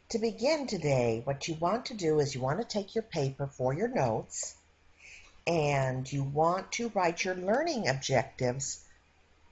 To begin today, what you want to do is you want to take your paper for your notes and you want to write your learning objectives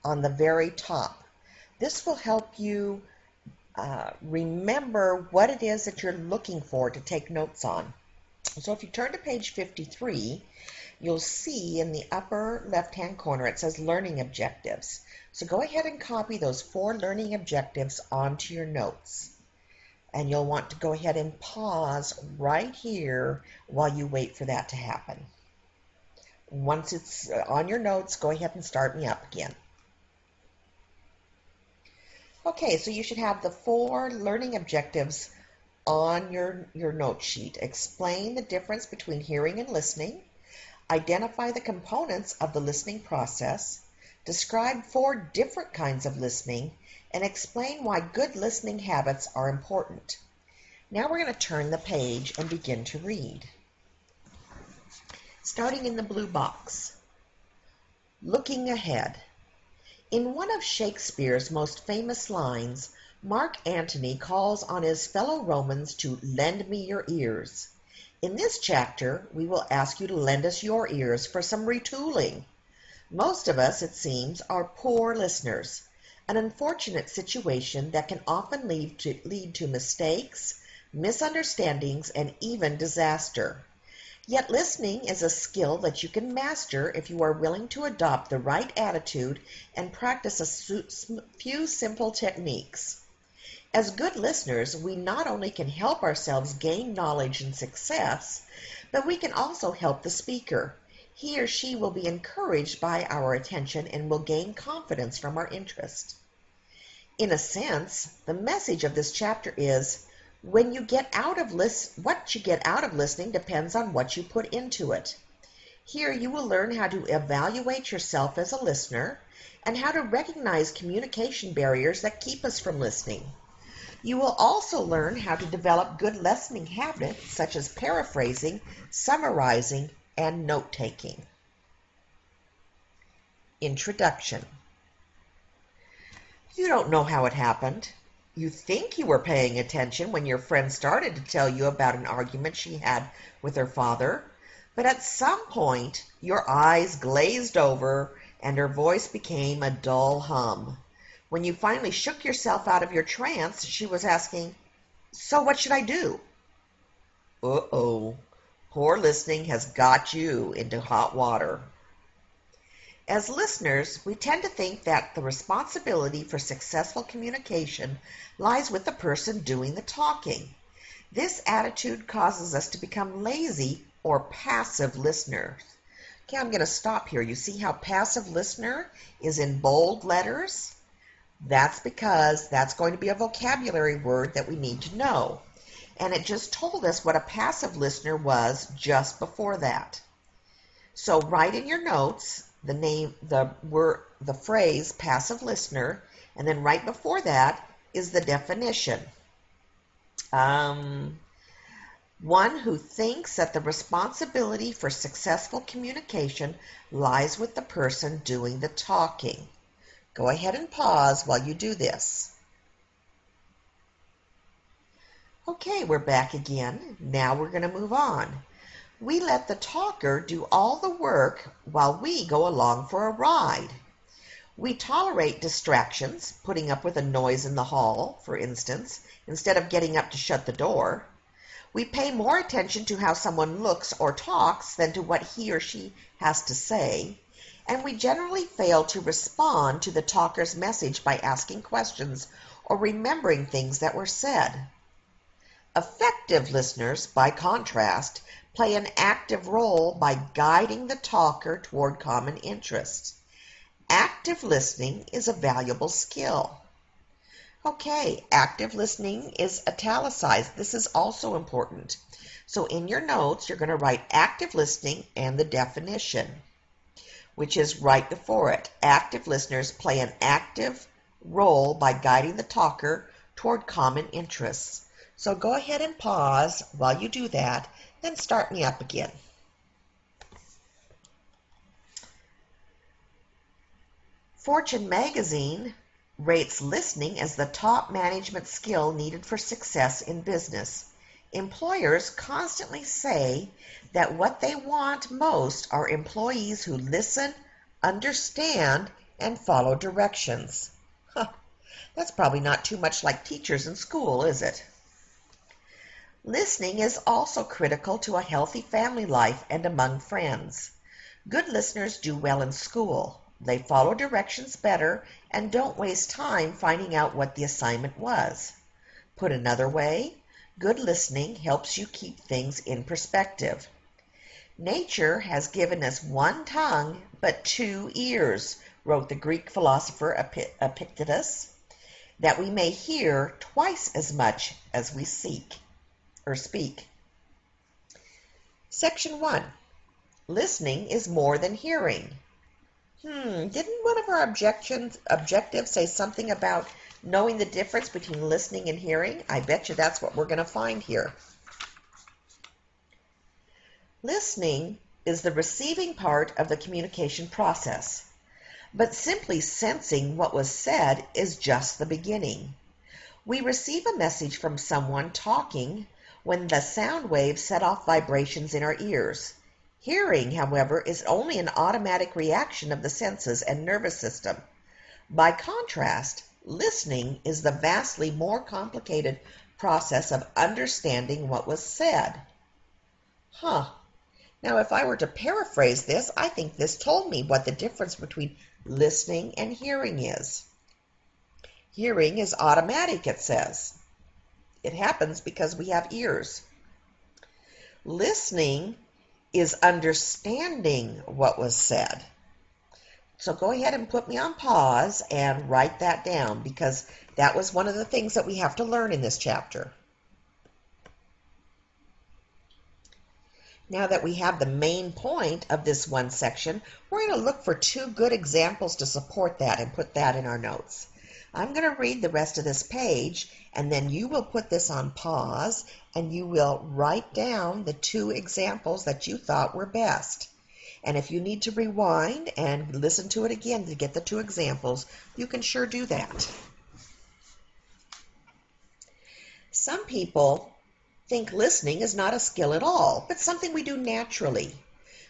on the very top. This will help you remember what it is that you're looking for to take notes on. So if you turn to page 53, you'll see in the upper left-hand corner it says Learning Objectives. So go ahead and copy those 4 learning objectives onto your notes. And you'll want to go ahead and pause right here while you wait for that to happen. Once it's on your notes, go ahead and start me up again. Okay, so you should have the 4 learning objectives on your note sheet. Explain the difference between hearing and listening. Identify the components of the listening process. Describe 4 different kinds of listening, and explain why good listening habits are important. Now we're going to turn the page and begin to read. Starting in the blue box. Looking ahead. In one of Shakespeare's most famous lines, Mark Antony calls on his fellow Romans to lend me your ears. In this chapter, we will ask you to lend us your ears for some retooling. Most of us, it seems, are poor listeners, an unfortunate situation that can often lead to mistakes, misunderstandings, and even disaster. Yet listening is a skill that you can master if you are willing to adopt the right attitude and practice a few simple techniques. As good listeners, we not only can help ourselves gain knowledge and success, but we can also help the speaker. He or she will be encouraged by our attention and will gain confidence from our interest. In a sense, the message of this chapter is, what you get out of listening depends on what you put into it. Here you will learn how to evaluate yourself as a listener and how to recognize communication barriers that keep us from listening. You will also learn how to develop good listening habits such as paraphrasing, summarizing, and note-taking. Introduction. You don't know how it happened. You think you were paying attention when your friend started to tell you about an argument she had with her father, but at some point your eyes glazed over and her voice became a dull hum. When you finally shook yourself out of your trance, she was asking, "So what should I do?" Uh-oh. Poor listening has got you into hot water. As listeners, we tend to think that the responsibility for successful communication lies with the person doing the talking. This attitude causes us to become lazy or passive listeners. Okay, I'm going to stop here. You see how passive listener is in bold letters? That's because that's going to be a vocabulary word that we need to know. And it just told us what a passive listener was just before that. So write in your notes the phrase passive listener, and then right before that is the definition. One who thinks that the responsibility for successful communication lies with the person doing the talking. Go ahead and pause while you do this. Okay, we're back again. Now we're going to move on. We let the talker do all the work while we go along for a ride. We tolerate distractions, putting up with a noise in the hall, for instance, instead of getting up to shut the door. We pay more attention to how someone looks or talks than to what he or she has to say, and we generally fail to respond to the talker's message by asking questions or remembering things that were said. Effective listeners, by contrast, play an active role by guiding the talker toward common interests. Active listening is a valuable skill. Okay, active listening is italicized. This is also important. So in your notes, you're going to write active listening and the definition, which is right before it. Active listeners play an active role by guiding the talker toward common interests. So go ahead and pause while you do that, then start me up again. Fortune magazine rates listening as the top management skill needed for success in business. Employers constantly say that what they want most are employees who listen, understand, and follow directions. Huh, that's probably not too much like teachers in school, is it? Listening is also critical to a healthy family life and among friends. Good listeners do well in school. They follow directions better and don't waste time finding out what the assignment was. Put another way, good listening helps you keep things in perspective. Nature has given us one tongue but two ears, wrote the Greek philosopher Epictetus, that we may hear twice as much as we speak. Section 1. Listening is more than hearing. Didn't one of our objectives say something about knowing the difference between listening and hearing? I bet you that's what we're going to find here. Listening is the receiving part of the communication process, but simply sensing what was said is just the beginning. We receive a message from someone talking when the sound waves set off vibrations in our ears. Hearing, however, is only an automatic reaction of the senses and nervous system. By contrast, listening is the vastly more complicated process of understanding what was said. Now, if I were to paraphrase this, I think this told me what the difference between listening and hearing is. Hearing is automatic, it says. It happens because we have ears. Listening is understanding what was said. So go ahead and put me on pause and write that down, because that was one of the things that we have to learn in this chapter. Now that we have the main point of this one section, we're going to look for two good examples to support that and put that in our notes. I'm going to read the rest of this page, and then you will put this on pause and you will write down the two examples that you thought were best. And if you need to rewind and listen to it again to get the two examples, you can sure do that. Some people think listening is not a skill at all, but something we do naturally.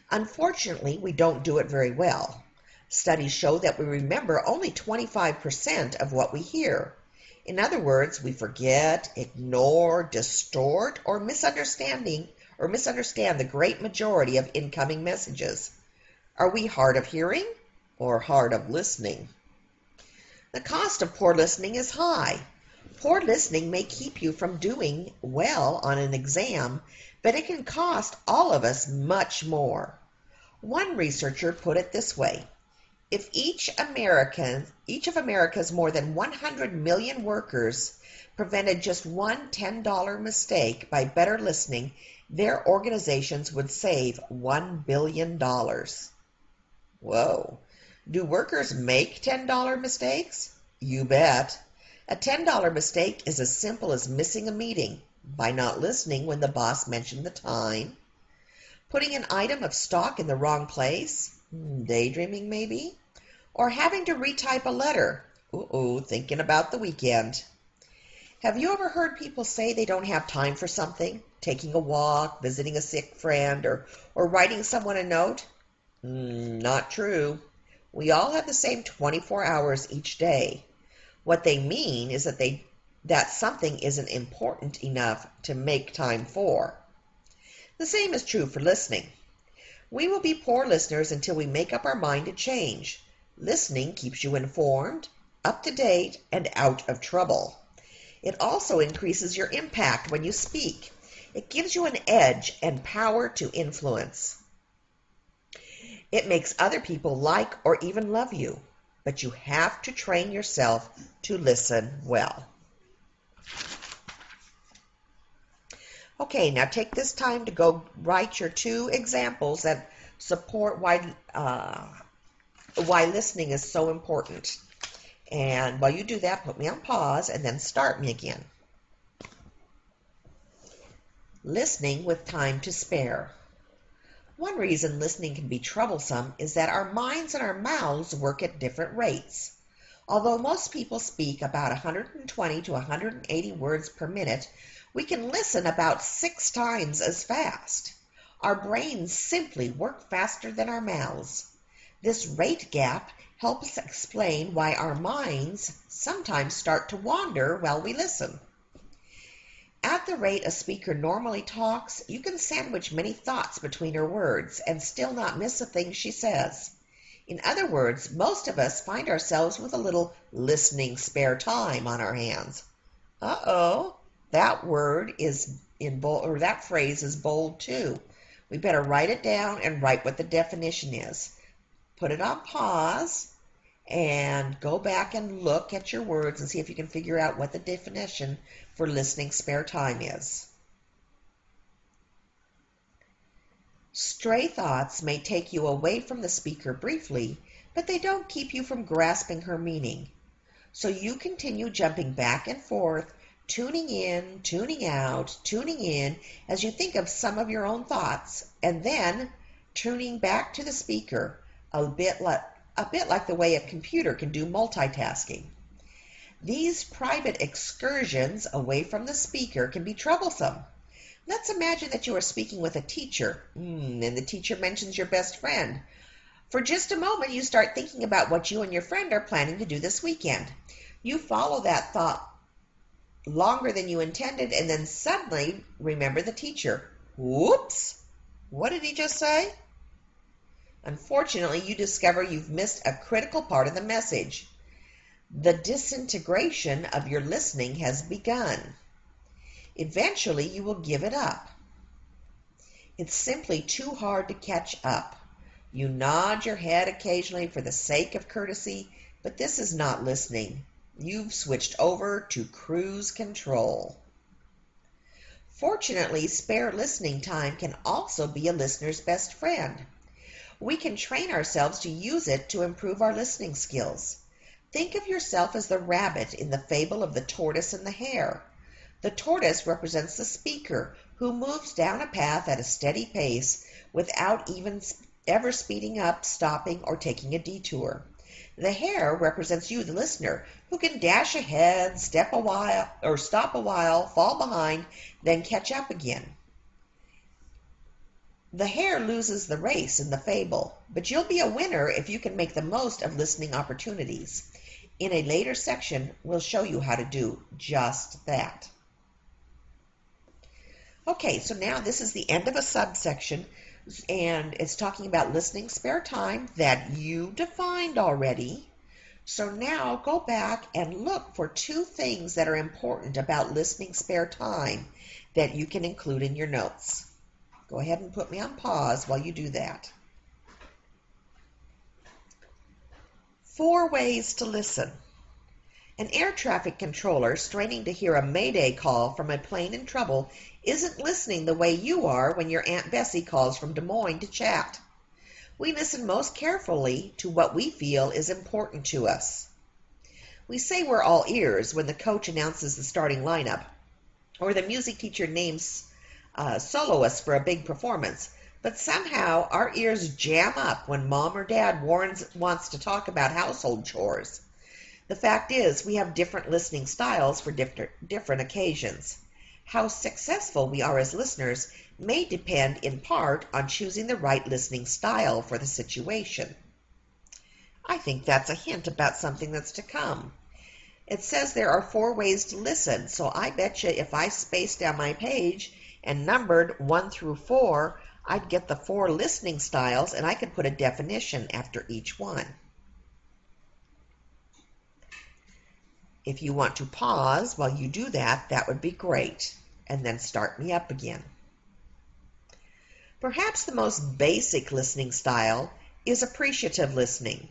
Unfortunately, we don't do it very well. Studies show that we remember only 25% of what we hear. In other words, we forget, ignore, distort, or misunderstand the great majority of incoming messages. Are we hard of hearing or hard of listening? The cost of poor listening is high. Poor listening may keep you from doing well on an exam, but it can cost all of us much more. One researcher put it this way: if each of America's more than 100 million workers prevented just one $10 mistake by better listening, their organizations would save $1 billion. Whoa. Do workers make $10 mistakes? You bet. A $10 mistake is as simple as missing a meeting by not listening when the boss mentioned the time, putting an item of stock in the wrong place, daydreaming maybe, or having to retype a letter, thinking about the weekend. Have you ever heard people say they don't have time for something, taking a walk, visiting a sick friend, or writing someone a note? Not true. We all have the same 24 hours each day. What they mean is that something isn't important enough to make time for. The same is true for listening. We will be poor listeners until we make up our mind to change. Listening keeps you informed, up to date, and out of trouble. It also increases your impact when you speak. It gives you an edge and power to influence. It makes other people like or even love you, but you have to train yourself to listen well. Okay, now take this time to go write your two examples that support why listening is so important. And while you do that, put me on pause and then start me again. Listening with time to spare. One reason listening can be troublesome is that our minds and our mouths work at different rates. Although most people speak about 120 to 180 words per minute, we can listen about 6 times as fast. Our brains simply work faster than our mouths. This rate gap helps explain why our minds sometimes start to wander while we listen. At the rate a speaker normally talks, you can sandwich many thoughts between her words and still not miss a thing she says. In other words, most of us find ourselves with a little listening spare time on our hands. Uh-oh, that word is in bold, or that phrase is bold too. We better write it down and write what the definition is. Put it on pause and go back and look at your words and see if you can figure out what the definition for listening spare time is. Stray thoughts may take you away from the speaker briefly, but they don't keep you from grasping her meaning. So you continue jumping back and forth, tuning in, tuning out, tuning in as you think of some of your own thoughts, and then tuning back to the speaker, a bit like the way a computer can do multitasking. These private excursions away from the speaker can be troublesome. Let's imagine that you are speaking with a teacher, and the teacher mentions your best friend. For just a moment, you start thinking about what you and your friend are planning to do this weekend. You follow that thought longer than you intended, and then suddenly remember the teacher. Whoops! What did he just say? Unfortunately, you discover you've missed a critical part of the message. The disintegration of your listening has begun. Eventually, you will give it up. It's simply too hard to catch up. You nod your head occasionally for the sake of courtesy, but this is not listening. You've switched over to cruise control. Fortunately, spare listening time can also be a listener's best friend. We can train ourselves to use it to improve our listening skills. Think of yourself as the rabbit in the fable of the tortoise and the hare. The tortoise represents the speaker, who moves down a path at a steady pace without even ever speeding up, stopping, or taking a detour. The hare represents you, the listener, who can dash ahead, stop a while, fall behind, then catch up again. The hare loses the race in the fable, but you'll be a winner if you can make the most of listening opportunities. In a later section, we'll show you how to do just that. Okay, so now this is the end of a subsection, and it's talking about listening spare time that you defined already. So now go back and look for 2 things that are important about listening spare time that you can include in your notes. Go ahead and put me on pause while you do that. 4 ways to listen. An air traffic controller straining to hear a mayday call from a plane in trouble isn't listening the way you are when your Aunt Bessie calls from Des Moines to chat. We listen most carefully to what we feel is important to us. We say we're all ears when the coach announces the starting lineup, or the music teacher names soloists for a big performance, but somehow our ears jam up when mom or dad wants to talk about household chores. The fact is, we have different listening styles for different occasions. How successful we are as listeners may depend in part on choosing the right listening style for the situation. I think that's a hint about something that's to come. It says there are 4 ways to listen, so I bet you if I spaced down my page and numbered 1 through 4, I'd get the 4 listening styles, and I could put a definition after each one. If you want to pause while you do that, that would be great, and then start me up again. Perhaps the most basic listening style is appreciative listening.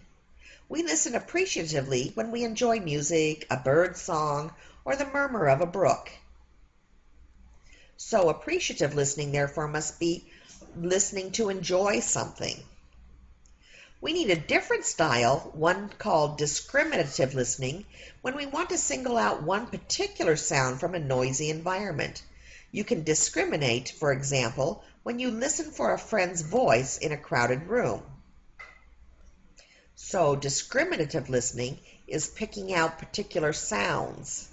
We listen appreciatively when we enjoy music, a bird song, or the murmur of a brook. So appreciative listening, therefore, must be listening to enjoy something. We need a different style, one called discriminative listening, when we want to single out one particular sound from a noisy environment. You can discriminate, for example, when you listen for a friend's voice in a crowded room. So discriminative listening is picking out particular sounds.